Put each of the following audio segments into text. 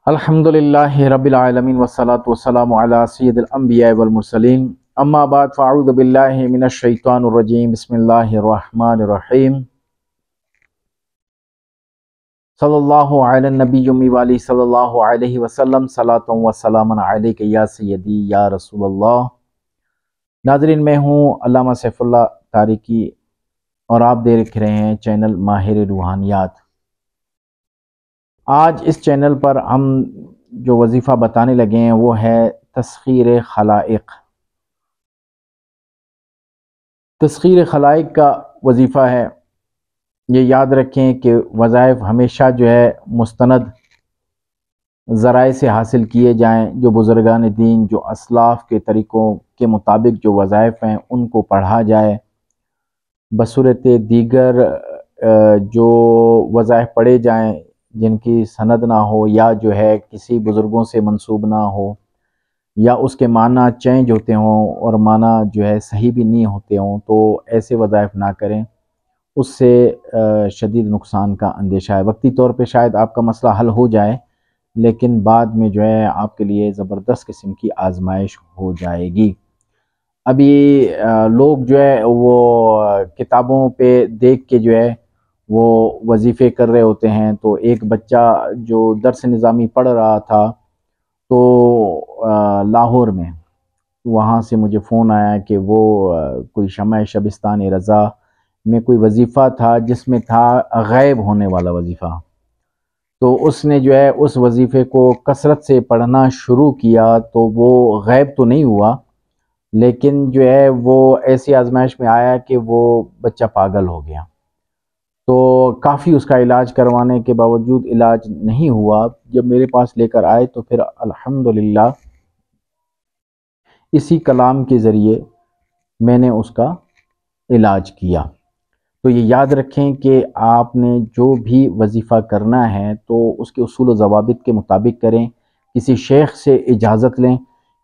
الحمدللہ رب العالمین والصلاة والسلام علی سید الانبیاء والمرسلین اما بعد فاعوذ باللہ من الشیطان الرجیم بسم اللہ الرحمن الرحیم صلی اللہ علی النبی امی والی صلی اللہ علیہ وسلم صلاۃ و سلام علیک یا سیدی یا رسول اللہ۔ ناظرین، میں ہوں علامہ سیف اللہ تارکی اور آپ دیکھ رہے ہیں چینل ماہر روحانیات۔ آج اس چینل پر ہم جو وظیفہ بتانے لگے ہیں وہ ہے تسخیر خلائق۔ تسخیر خلائق کا وظیفہ ہے، یہ یاد رکھیں کہ وظائف ہمیشہ جو ہے مستند ذرائع سے حاصل کیے جائیں، جو بزرگان دین، جو اسلاف کے طریقوں کے مطابق جو وظائف ہیں ان کو پڑھا جائے، بصورت دیگر جو وظائف پڑھے جائیں جن کی سند نہ ہو یا جو ہے کسی بزرگوں سے منسوب نہ ہو یا اس کے معنی چینج ہوتے ہوں اور معنی جو ہے صحیح بھی نہیں ہوتے ہوں، تو ایسے وظائف نہ کریں، اس سے شدید نقصان کا اندیشہ ہے۔ وقتی طور پہ شاید آپ کا مسئلہ حل ہو جائے لیکن بعد میں جو ہے آپ کے لیے زبردست قسم کی آزمائش ہو جائے گی۔ ابھی لوگ جو ہے وہ کتابوں پہ دیکھ کے جو ہے وہ وظیفے کر رہے ہوتے ہیں، تو ایک بچہ جو درس نظامی پڑھ رہا تھا تو لاہور میں، وہاں سے مجھے فون آیا کہ وہ کوئی شمع شبستان رضا میں کوئی وظیفہ تھا جس میں تھا غائب ہونے والا وظیفہ، تو اس نے جو ہے اس وظیفے کو کثرت سے پڑھنا شروع کیا تو وہ غائب تو نہیں ہوا لیکن جو ہے وہ ایسی آزمائش میں آیا کہ وہ بچہ پاگل ہو گیا۔ تو کافی اس کا علاج کروانے کے باوجود علاج نہیں ہوا۔ جب میرے پاس لے کر آئے تو پھر الحمدللہ اسی کلام کے ذریعے میں نے اس کا علاج کیا۔ تو یہ یاد رکھیں کہ آپ نے جو بھی وظیفہ کرنا ہے تو اس کے اصول و ضوابط کے مطابق کریں، کسی شیخ سے اجازت لیں،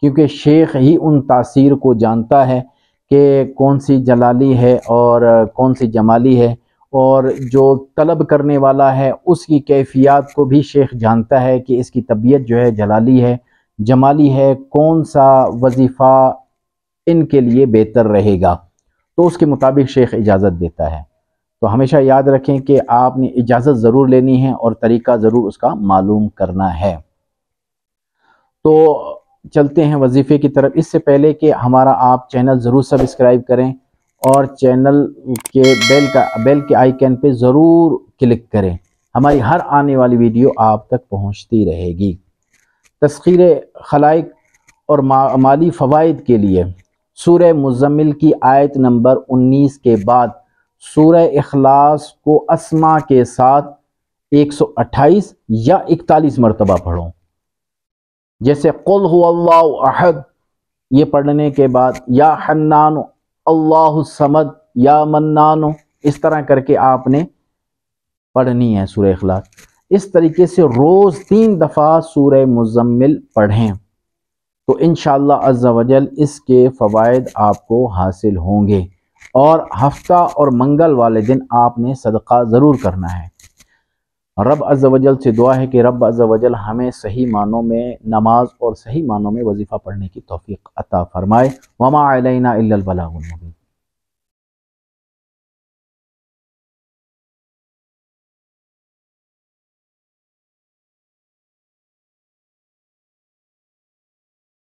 کیونکہ شیخ ہی ان تاثیر کو جانتا ہے کہ کون سی جلالی ہے اور کون سی جمالی ہے، اور جو طلب کرنے والا ہے اس کی کیفیات کو بھی شیخ جانتا ہے کہ اس کی طبیعت جو ہے جلالی ہے جمالی ہے، کون سا وظیفہ ان کے لیے بہتر رہے گا، تو اس کے مطابق شیخ اجازت دیتا ہے۔ تو ہمیشہ یاد رکھیں کہ آپ نے اجازت ضرور لینی ہے اور طریقہ ضرور اس کا معلوم کرنا ہے۔ تو چلتے ہیں وظیفے کی طرف۔ اس سے پہلے کہ ہمارا آپ چینل ضرور سبسکرائب کریں اور چینل کے بیل کے آئیکن پہ ضرور کلک کریں، ہماری ہر آنے والی ویڈیو آپ تک پہنچتی رہے گی۔ تسخیر خلائق اور مالی فوائد کے لیے سورہ مزمل کی آیت نمبر 19 کے بعد سورہ اخلاص کو اسماء کے ساتھ 128 یا 41 مرتبہ پڑھو۔ جیسے قل هو اللہ احد، یہ پڑھنے کے بعد یا حنان اللہ الصمد یا منان، اس طرح کر کے آپ نے پڑھنی ہے سورہ اخلاص۔ اس طریقے سے روز 3 دفعہ سورہ مزمل پڑھیں تو انشاءاللہ عز و جل اس کے فوائد آپ کو حاصل ہوں گے۔ اور ہفتہ اور منگل والے دن آپ نے صدقہ ضرور کرنا ہے۔ رب عز و جل سے دعا ہے کہ رب عز و جل ہمیں صحیح معنوں میں نماز اور صحیح معنوں میں وظیفہ پڑھنے کی توفیق عطا فرمائے۔ وما علینا الا البلاغ المبین۔